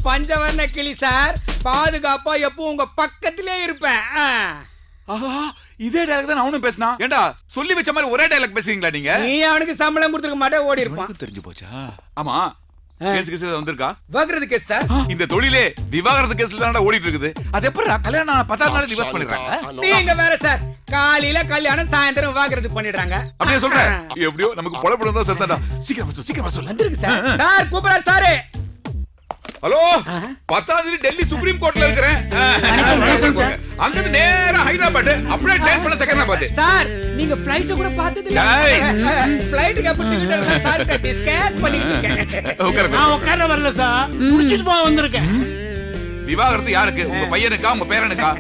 பஞ்சவர்ண கிளி சார். பாதுகாப்பா எப்போ உங்க பக்கத்திலே இருப்பேன். ஆஹா, இதே டயலாக் தான் அவனும் பேசினா. ஏண்டா சொல்லி வச்ச மாதிரி ஒரே டயலாக் பேசுறீங்களா நீங்க? நீ அவனுக்கு சம்பளம் கொடுத்துருக்க மாட்டே, ஓடி இருப்பான். தெரிஞ்சு போச்சா? ஆமா, கேஸ் வந்திருக்கா? விவாகரத்து கேஸ் சார். இந்த தொழிலே விவாகரத்து கேஸ்ல தான் ஓடிட்டு இருக்குது. அது எப்பறா கல்யாணம் 10ஆம் நாள் டிவோர்ஸ் பண்ணிடுறாங்க? நீங்க வேற சார், காலையில கல்யாணம் சாயந்தரம் விவாகரத்து பண்ணிடுறாங்க. அப்படியே சொல்றேன். எப்படியோ நமக்கு பொழப்படம் தான் செத்தாடா. சீக்கிரம் சொல்லு. வந்திருக்கு சார். சார் கூப்பிடுறாரு சார். ஹலோ, 10ஆம் தேதி டெல்லி சுப்ரீம் கோர்ட்ல இருக்கிறேன். அங்க இருந்து நேரா ஹைதராபாத், அப்படியே ட்ரெயின் பண்ண செகண்ட் சார். நீங்க ஃளைட் கூட பார்த்தது இல்ல. ஃளைட்டுக்கு அப்ப டிக்கெட் எடுக்க சார் டிஸ்கஸ் பண்ணிட்டு இருக்கேன். நான் உட்கார வரல சார், முடிச்சிட்டு போக வந்திருக்கேன். விவாகரத்து யாருக்கு? உங்க பையனுக்கா உங்க பேரனுக்கா?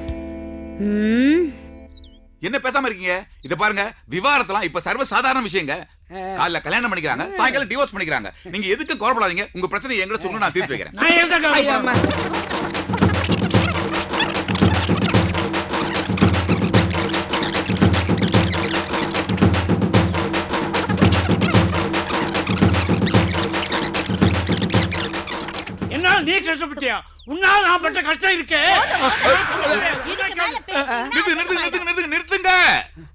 என்ன பேசாம இருக்கீங்க? இத பாருங்க, விவாகரத்துலாம் இப்ப சர்வ சாதாரண விஷயங்க. காலைல கல்யாணம் பண்ணிக்கிறாங்க, சாயங்காலம் டிவோர்ஸ் பண்ணிக்கிறாங்க. நீங்க எதுக்கு கவலைப்படாதீங்க. உங்க பிரச்சனை என்கிட்ட சொல்லுங்க, நான் தீர்த்து வைக்கிறேன். நான் ஏன் கவலைப்படுறேன்? என்ன நீ கஷ்டப்பட்டியா? உன்னால நான் பட்ட கஷ்டம் இருக்கே. நிறுத்துங்க.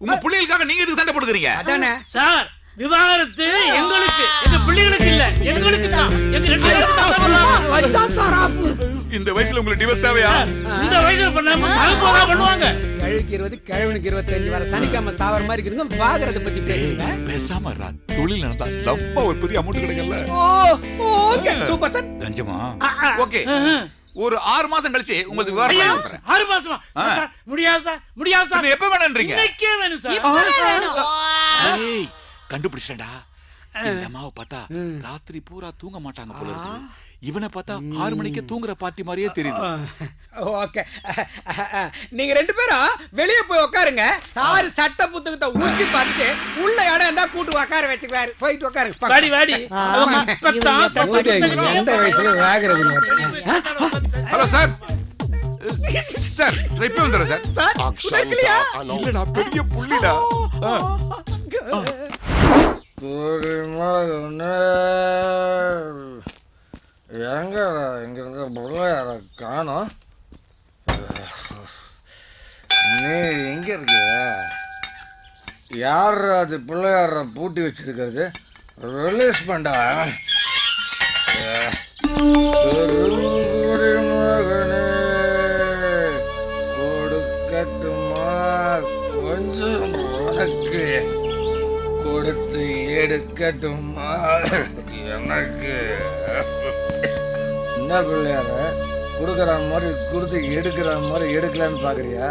உங்க பிள்ளைகளுக்காக நீங்க எதுக்கு சண்டை போடுறீங்க? அதானே சார், விவாகரத்து எங்களுக்கு, எங்க பிள்ளைகளுக்கு இல்ல, எங்களுக்கு தான். எங்க ரெண்டு பேருக்கு தான். வச்சா சாராப்பு. இந்த வயசுல உங்களுக்கு டிவோர்ஸ் தேவையா? இந்த வயசுல பண்ணாம சாகுபோதா பண்ணுவாங்க. கழுக்கு 20 கிழவனுக்கு 25 வர சனிக்காம சாவர மாதிரி இருக்குங்க. விவாகரத்தை பத்தி பேசுங்க. பேசாம ரா. தொழில் நடந்தா லப்பா ஒரு பெரிய அமௌண்ட் கிடைக்கல. ஓகே 2% கஞ்சமா. ஓகே, ஒரு 6 மாசம் கழிச்சு உங்களுக்கு விவாகரத்து ஐயா, பண்ணி கொடுக்கிறேன். 6 மாசமா? சார், முடியாது சார், முடியாது சார். எப்ப வேணும்ன்றீங்க? இன்னைக்கே வேணும் சார். ஏய், கண்டுபிடிச்சடா. இந்த அம்மாவை பார்த்தா ராத்திரி பூரா தூங்க மாட்டாங்க போல இருக்கு. இவனை பார்த்தா 6 மணிக்கு தூங்குற பார்ட்டி மாதிரியே தெரியுது. ஓகே, நீங்க 2 பேரும் வெளிய போய் உட்காருங்க. சார் சட்ட புத்தகத்தை உரிச்சு பார்த்துட்டு உள்ள இடம் இருந்தா கூட்டு உட்கார வச்சுக்குவாரு. போயிட்டு உட்காருங்க. வாடி வாடி. எந்த வயசுல விவாகரத்து? Hello sir. சார், இப்ப வந்துடுறேன் சார். சார் இல்லடா, பெரிய புள்ளிடா. எங்க இங்க இருக்க பிள்ளையார காணோம். நீ எங்க இருக்கிய? யார் அது பிள்ளையார பூட்டி வச்சிருக்கிறது? ரிலீஸ் பண்ணா. மகனே கொடுக்கட்டுமா கொஞ்சம் உனக்கு, கொடுத்து எடுக்கட்டுமா எனக்கு? என்ன பிள்ளையார கொடுக்குற மாதிரி கொடுத்து எடுக்கிற மாதிரி எடுக்கலான்னு பார்க்குறியா?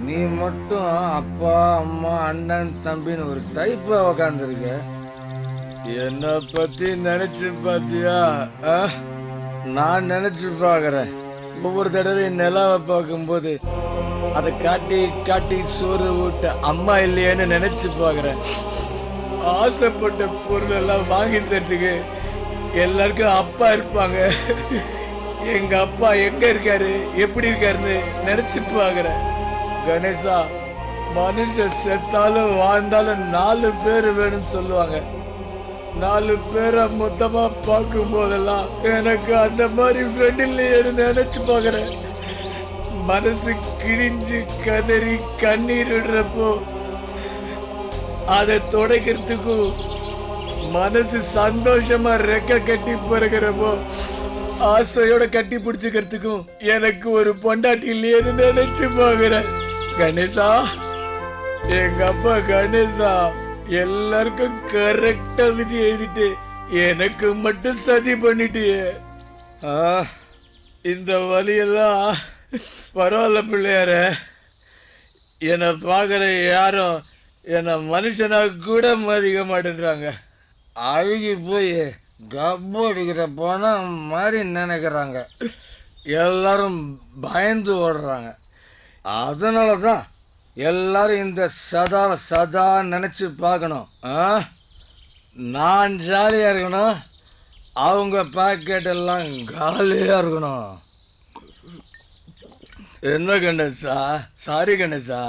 நீ மட்டும் அப்பா அம்மா அண்ணன் தம்பின்னு ஒரு டைப்பாக உக்காந்துருக்க. என்னை பற்றி நினச்சி பார்த்தியா? நான் நினச்சி பார்க்குறேன். ஒவ்வொரு தடவையும் நிலாவை பார்க்கும்போது அதை காட்டி காட்டி சோறு ஊட்ட அம்மா இல்லையேன்னு நினச்சி பார்க்குறேன். ஆசைப்பட்ட பொருள் எல்லாம் வாங்கி தரத்துக்கு எல்லாருக்கும் அப்பா இருப்பாங்க. எங்க அப்பா எங்க இருக்காரு, எப்படி இருக்காருன்னு நினைச்சு பாக்குறேன். கணேசா, மனுஷன் செத்தாலும் வாழ்ந்தாலும் 4 பேர் வேணும்னு சொல்லுவாங்க. 4 பேரை மொத்தமா பார்க்கும் போதெல்லாம் எனக்கு அந்த மாதிரி ஃப்ரெண்ட் இல்லையேன்னு நினைச்சு பாக்குறேன். மனசு கிழிஞ்சு கதறி கண்ணீர் விடுறப்போ அதை துடைக்கிறதுக்கும் மனசு சந்தோஷமா ரெக்க கட்டி பிறகுறப்போ ஆசையோட கட்டி பிடிச்சுக்கிறதுக்கும் எனக்கு ஒரு பொண்டாட்டி இல்லையேன்னு நினைச்சு பாக்குறேன். கணேசா, எங்க அப்பா கணேசா எல்லாருக்கும் கரெக்டா விதி எழுதிட்டு எனக்கு மட்டும் சதி பண்ணிட்டியே. இந்த வழியெல்லாம் பரவாயில்ல பிள்ளையார. என்னை பார்க்குற யாரும் என்னை மனுஷனா கூட மதிக்க மாட்டேன்றாங்க. அழுகி போய் கப்பு அடிக்கிற போன மாதிரி நினைக்கிறாங்க. எல்லாரும் பயந்து ஓடுறாங்க. அதனால தான் எல்லாரும் இந்த சதா நினச்சி பார்க்கணும். நான் ஜாலியாக இருக்கணும், அவங்க பாக்கெட் எல்லாம் காலியாக இருக்கணும். என்ன கணேசா? சாரி கணேசா,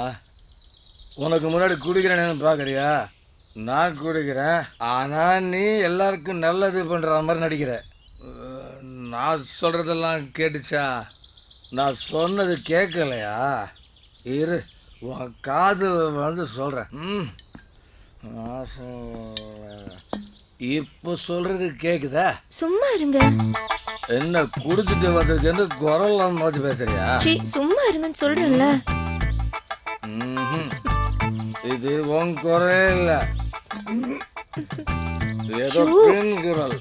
உனக்கு முன்னாடி குடிக்கிறேன்னு பார்க்குறியா? நான் குடிக்கிறேன், ஆனால் நீ எல்லாருக்கும் நல்லது பண்ணுற மாதிரி நடிக்கிற. நான் சொல்றதெல்லாம் கேட்டுச்சா? நான் சொன்னது கேட்கலையா? இரு, உன் காது வந்து சொல்றேன். இப்போ சொல்றது கேக்குதா? சும்மா இருங்க. என்ன குடிச்சிட்டு வந்திருக்கேன்னு குரல்லாம் மாதிரி பேசுறியா? சீ, சும்மா இருங்கன்னு சொல்றேன்ல. இது உன் குரல் இல்ல, ஏதோ பெண் குரல்.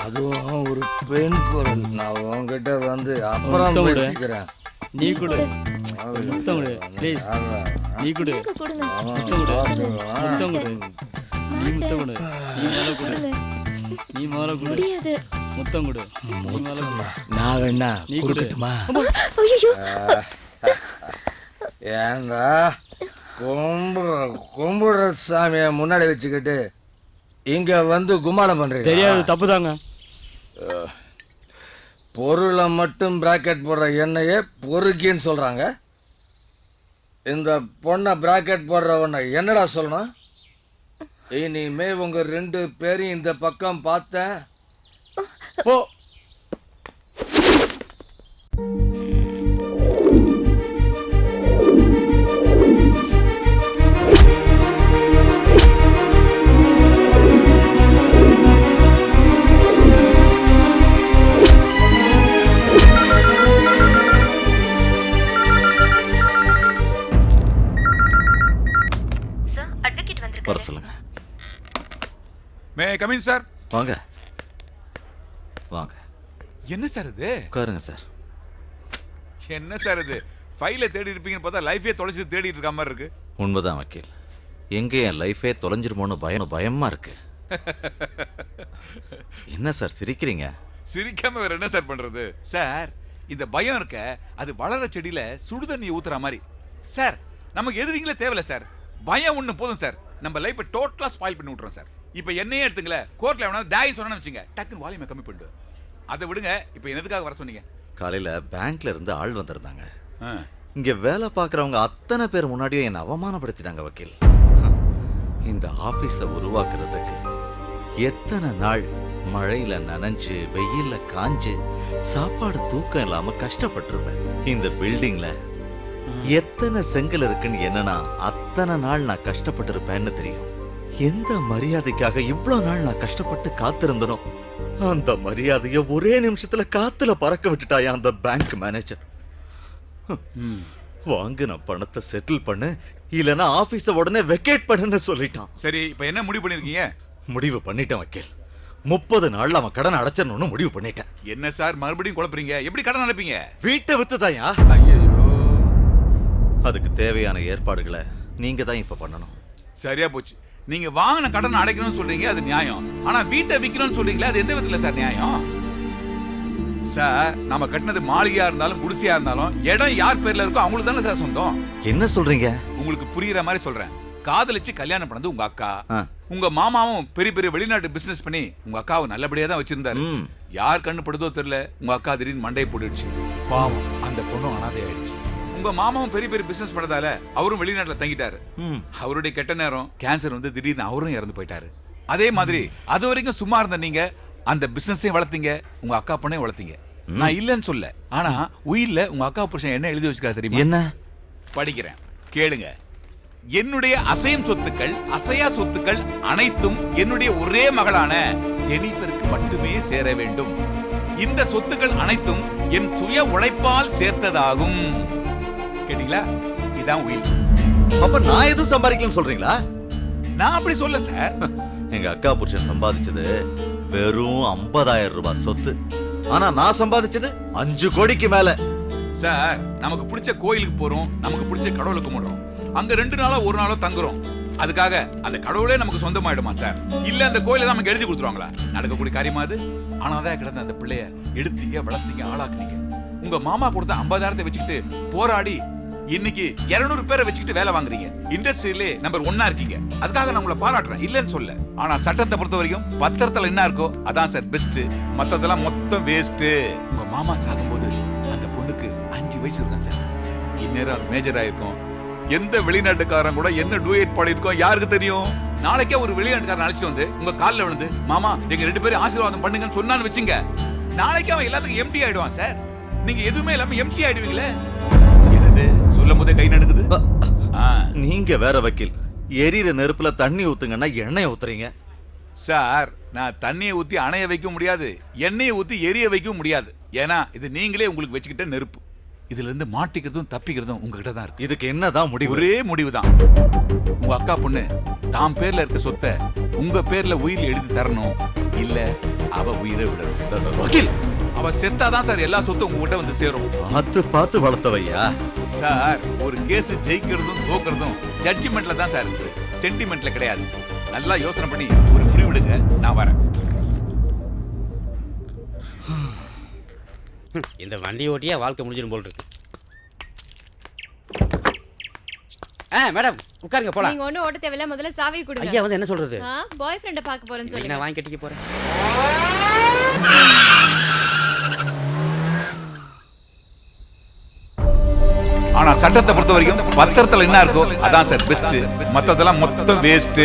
அதுவும் ஒரு பெண் குரல். நான் உன்கிட்ட வந்து அப்புறம் பேசிக்கிறேன். நீ கூட முத்தம் கொடு ப்ளீஸ். நீ கூட கொடுங்க. முத்தம் கொடு. முத்தம் கொடு. நீ முத்தம் கொடு. நீ மேல கொடு. நீ மேல கொடு. முடியாது. முத்தம் கொடு. நீ மேல கொடு. நான் வேணா நீ கொடுக்கட்டுமா? ஐயோ, ஏண்டா கும்பிடுற சாமியை முன்னாடி வச்சுக்கிட்டு இங்க வந்து கும்மாளம் பண்றீங்க? தெரியாது, தப்புதாங்க. பொருளை மட்டும் பிராக்கெட் போடுற எண்ணெயே பொறுக்கின்னு சொல்றாங்க. இந்த பொண்ணை பிராக்கெட் போடுறவனை என்னடா சொல்லணும்? இனிமே உங்க 2 பேரையும் இந்த பக்கம் பார்த்தேன் போ. வர சொல்லுங்க. May come in sir. வாங்க வாங்க. என்ன சார் இது? உட்காருங்க சார். என்ன சார் இது? ஃபைலை தேடி இருப்பீங்கன்னு பார்த்தா லைஃபே தொலைச்சி தேடிட்டு இருக்க மாதிரி இருக்கு. உண்மைதான் வக்கீல். எங்கே என் லைஃபே தொலைஞ்சிருமோன்னு பயமா இருக்கு. என்ன சார் சிரிக்கிறீங்க? சிரிக்காம வேற என்ன சார் பண்றது? சார் இந்த பயம் இருக்க, அது வளர செடியில சுடுதண்ணி ஊத்துற மாதிரி. சார் நமக்கு எதிரிங்களே தேவையில்ல சார், பயம் ஒண்ணு போதும் சார். நம்ம லைஃபை டோட்டலா ஸ்பாயில் பண்ணி விட்டுறோம் சார். இப்போ என்னையே எடுத்துங்களேன், கோர்ட்ல எவனாவது டாய் சொன்னா வச்சுங்க, டக்குன்னு வால்யூமை கம்மி பண்ணிட்டு அதை விடுங்க. இப்போ எதுக்காக வர சொன்னீங்க? காலையில பேங்க்ல இருந்து ஆள் வந்திருந்தாங்க. இங்க வேலை பார்க்குறவங்க அத்தனை பேர் முன்னாடியும் என்னை அவமானப்படுத்திட்டாங்க வக்கீல். இந்த ஆபீஸை உருவாக்குறதுக்கு எத்தனை நாள் மழையில நனைஞ்சு வெயில்ல காஞ்சு சாப்பாடு தூக்கம் இல்லாம கஷ்டப்பட்டிருப்பேன். இந்த பில்டிங்ல எத்தனை செங்கல் இருக்குன்னு என்னன்னா அத்தனை நாள் நான் கஷ்டப்பட்டிருப்பேன்னு தெரியும். எந்த மரியாதைக்காக இவ்வளவு நாள் நான் கஷ்டப்பட்டு காத்திருந்தனோ அந்த மரியாதைய ஒரே நிமிஷத்துல காத்துல பறக்க விட்டுட்டாயா அந்த பேங்க் மேனேஜர். வாங்கின பணத்தை செட்டில் பண்ணு, இல்லனா ஆபீஸ உடனே வெக்கேட் பண்ணுன்னு சொல்லிட்டான். சரி, இப்போ என்ன முடிவு பண்ணிருக்கீங்க? முடிவு பண்ணிட்டேன் வக்கீல். 30 நாள்ல அவன் கடன் அடைச்சணும்னு முடிவு பண்ணிட்டேன். என்ன சார் மறுபடியும் குழப்பறீங்க? எப்படி கடன் அடைப்பீங்க? வீட்டை வித்துதாயா. ஐயோ, அதுக்கு தேவையான ஏற்பாடுகளை நீங்க தான் இப்ப பண்ணணும். சரியா போச்சு. நீங்க வாங்கின கடன் அடைக்கணும்னு சொல்றீங்க, அது நியாயம். ஆனா வீட்டை விற்கணும்னு சொல்றீங்களா, அது எந்த விதத்துல சார் நியாயம்? சார் நம்ம கட்டினது மாளிகையா இருந்தாலும் குடிசையா இருந்தாலும் இடம் யார் பேர்ல இருக்கோ அவங்களுக்கு தானே சார் சொந்தம். என்ன சொல்றீங்க? உங்களுக்கு புரியுற மாதிரி சொல்றேன். காதலிச்சு கல்யாணம் பண்ணது உங்க அக்கா. உங்க மாமாவும் பெரிய பெரிய வெளிநாட்டு பிசினஸ் பண்ணி உங்க அக்காவை நல்லபடியா தான் வச்சிருந்தாரு. யார் கண்ணு படுதோ தெரியல, உங்க அக்கா திடீர்னு மண்டையை போட்டுடுச்சு. பாவம், அந்த பொண்ணும் அனாதை ஆயிடுச்சு. உங்க மாமாவும் பெரிய பெரிய பிசினஸ் பண்ணதால அவரும் வெளிநாட்டுல தங்கிட்டாரு. அவருடைய கெட்ட நேரம் கேன்சர் வந்து திடீர்னு அவரும் இறந்து போயிட்டாரு. அதே மாதிரி அது வரைக்கும் சும்மா இருந்த நீங்க அந்த பிசினஸையும் வளர்த்தீங்க, உங்க அக்கா பொண்ணையும் வளர்த்தீங்க. நான் இல்லைன்னு சொல்ல, ஆனா உயிர்ல உங்க அக்கா புருஷன் என்ன எழுதி வச்சுக்காரு தெரியுமா? என்ன? படிக்கிறேன், கேளுங்க. என்னுடைய அசையும் சொத்துக்கள் அசையா சொத்துக்கள் அனைத்தும் என்னுடைய ஒரே மகளான ஜெனிஃபருக்கு மட்டுமே சேர வேண்டும். இந்த சொத்துக்கள் அனைத்தும் என் சுய உழைப்பால் சேர்த்ததாகும். கேட்டீங்களா? இதான் உயில். அப்ப நான் எதுவும் சம்பாதிக்கலன்னு சொல்றீங்களா? நான் அப்படி சொல்ல சார். எங்க அக்கா புருஷன் சம்பாதிச்சது வெறும் 50,000 ரூபாய் சொத்து. ஆனா நான் சம்பாதிச்சது 5 கோடிக்கு மேல. சார் நமக்கு பிடிச்ச கோயிலுக்கு போறோம், நமக்கு பிடிச்ச கடவுளை கும்பிடுறோம். அங்க 2 நாளோ 1 நாளோ தங்குறோம். அதுக்காக அந்த கடவுளே நமக்கு சொந்தமாயிடுமா சார்? இல்ல அந்த கோயிலை தான் நமக்கு எழுதி கொடுத்துருவாங்களா? நடக்கக்கூடிய காரியமா அது? ஆனாதான் கிடந்த அந்த பிள்ளைய எடுத்தீங்க, வளர்த்தீங்க, ஆளாக்குனீங்க. உங்க மாமா கொடுத்த 50,000 வச்சுக்கிட்டு போராடி இன்னைக்கு 200 பேரை வச்சுக்கிட்டு வேலை வாங்குறீங்க. இண்டஸ்ட்ரியிலே நம்பர் 1 இருக்கீங்க. அதுக்காக நான் உங்களை பாராட்டுறேன், இல்லன்னு சொல்ல. ஆனா சட்டத்தை பொறுத்த வரைக்கும் பத்திரத்துல என்ன இருக்கோ அதான் சார் பெஸ்ட். மத்ததெல்லாம் மொத்தம் வேஸ்ட். உங்க மாமா சாகும்போது அந்த பொண்ணுக்கு 5 வயசு இருக்கும் சார். இந்நேரம் அது மேஜர் ஆயிருக்கும். எந்த வெளிநாட்டுக்காரன் கூட என்ன டூயட் பாடியிருக்கோம் யாருக்கு தெரியும்? நாளைக்கே ஒரு வெளிநாட்டுக்காரன் அழைச்சு வந்து உங்க காலில் விழுந்து மாமா எங்க 2 பேரும் ஆசீர்வாதம் பண்ணுங்கன்னு சொன்னான்னு வச்சுங்க, நாளைக்கு அவன் எல்லாத்துக்கும் எம்டி ஆயிடுவான் சார். நீங்க எதுவுமே இல்லாம எம்டி ஆயிடுவீங்களே. என்னது சொல்லும் போதே கை நடுக்குது. நீங்க வேற வக்கீல். எரியிற நெருப்புல தண்ணி ஊத்துங்கன்னா எண்ணெய் ஊத்துறீங்க. சார் நான் தண்ணியை ஊத்தி அணைய வைக்க முடியாது, எண்ணெயை ஊத்தி எரிய வைக்க முடியாது. ஏன்னா இது நீங்களே உங்களுக்கு வச்சுக்கிட்ட நெருப்பு. இதுல இருந்து மாட்டிக்கிறதும் தப்பிக்கிறதும் உங்ககிட்ட தான் இருக்கு. இதுக்கு என்னதான் முடிவு? ஒரே முடிவுதான். உங்க அக்கா பொண்ணு தாம் பேர்ல இருக்க சொத்தை உங்க பேர்ல உயிர் எழுதி தரணும், இல்ல அவ உயிரை விடணும். வக்கீல், அவ செத்தாதான் சார் எல்லா சொத்தும் உங்ககிட்ட வந்து சேரும். பார்த்து பார்த்து வளர்த்தவையா சார். ஒரு கேஸ் ஜெயிக்கிறதும் தோக்குறதும் ஜட்ஜ்மெண்ட்ல தான் சார் இருக்கு, சென்டிமெண்ட்ல கிடையாது. நல்லா யோசனை பண்ணி ஒரு முடிவெடுங்க, நான் வரேன். இந்த வண்டி ஓட்டியா வாழ்க்கை முடிஞ்சிடும் போல் இருக்கு. மேடம் உட்காருங்க போலாம். நீங்க ஒண்ணு ஓட்ட தேவையில்ல, முதல்ல சாவி கொடுங்க. ஐயா வந்து என்ன சொல்றது? பாய் ஃப்ரெண்ட பார்க்க போறேன்னு சொல்லுங்க. நான் வாங்கி கட்டிக்க போறேன். ஆனா சட்டத்தை பொறுத்த வரைக்கும் பத்திரத்துல என்ன இருக்கோ அதான் சார் பெஸ்ட். மத்ததெல்லாம் மொத்தம் வேஸ்ட்.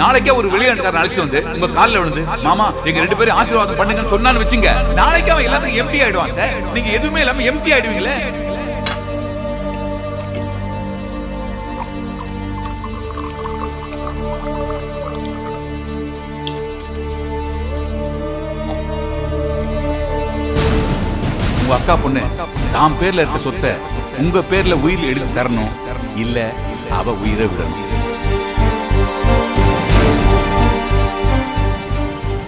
நாளைக்கே ஒரு வெளிநாட்டுக்காரன் அழைச்சு வந்து உங்க காலில் விழுந்து மாமா எங்க 2 பேரும் ஆசீர்வாதம் பண்ணுங்கன்னு சொன்னான்னு வச்சுங்க, நாளைக்கு அவன் எல்லாத்தையும் எம்டி ஆயிடுவான் சார். நீங்க எதுவுமே இல்லாம எம்டி ஆயிடுவீங்களே. உங்க அக்கா பொண்ணு தாம் பேர்ல இருக்க சொத்தை உங்க பேர்ல உயிர் எழுதி தரணும், இல்ல அவ உயிரை விடணும்.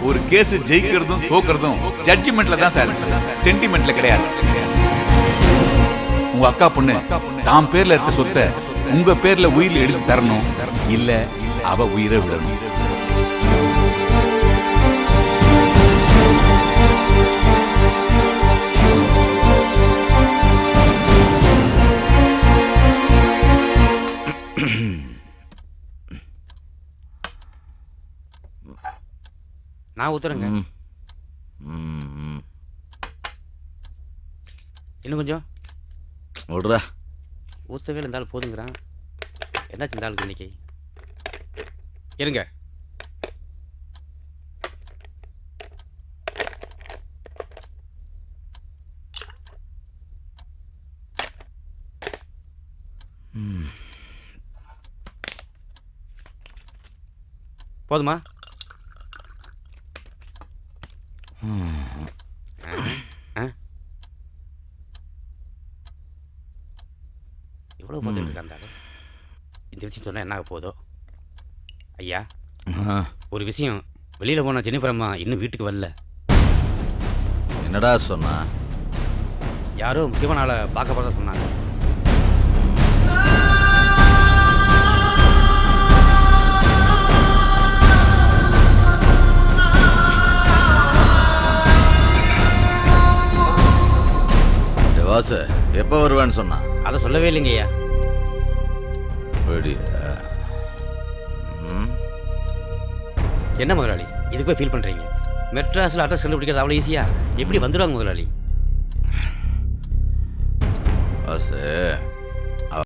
ஒரு கேஸ் ஜெயிக்கிறதும் தோக்குறதும் ஜட்ஜ்மெண்ட்ல தான் சார் இருக்கு, சென்டிமெண்ட்ல கிடையாது. உங்க அக்கா பொண்ணு தாம் பேர்ல இருக்க சொத்தை உங்க பேர்ல உயிர் எழுதி தரணும், இல்ல அவ உயிரை விடணும். நான் ஊத்துறேங்க. இன்னும் கொஞ்சம் விடுறா. ஊத்தவே இருந்தாலும் போதுங்கிறான். என்னாச்சு இந்த ஆளுக்கு இன்னைக்கு? இருங்க. போதுமா? எவ்வளோ பார்த்துட்டு இருக்காந்தாரு. இந்த விஷயம் சொன்னால் என்ன ஆக போதோ? ஐயா ஒரு விஷயம், வெளியில் போன ஜெனிஃபர் அம்மா இன்னும் வீட்டுக்கு வரல. என்னடா சொன்னா? யாரோ முக்கியமான ஆளை பார்க்க போகிறதா சொன்னாங்க. வாசு எப்போ வருவேன்னு சொன்னா? அதை சொல்லவே இல்லைங்க ஐயா. என்ன முதலாளி இதுக்கு போய் ஃபீல் பண்ணுறீங்க? மெட்ராஸில் அட்ரஸ் கண்டுபிடிக்கிறது அவ்வளோ ஈஸியா? எப்படி வந்துடுவாங்க முதலாளி? வாசு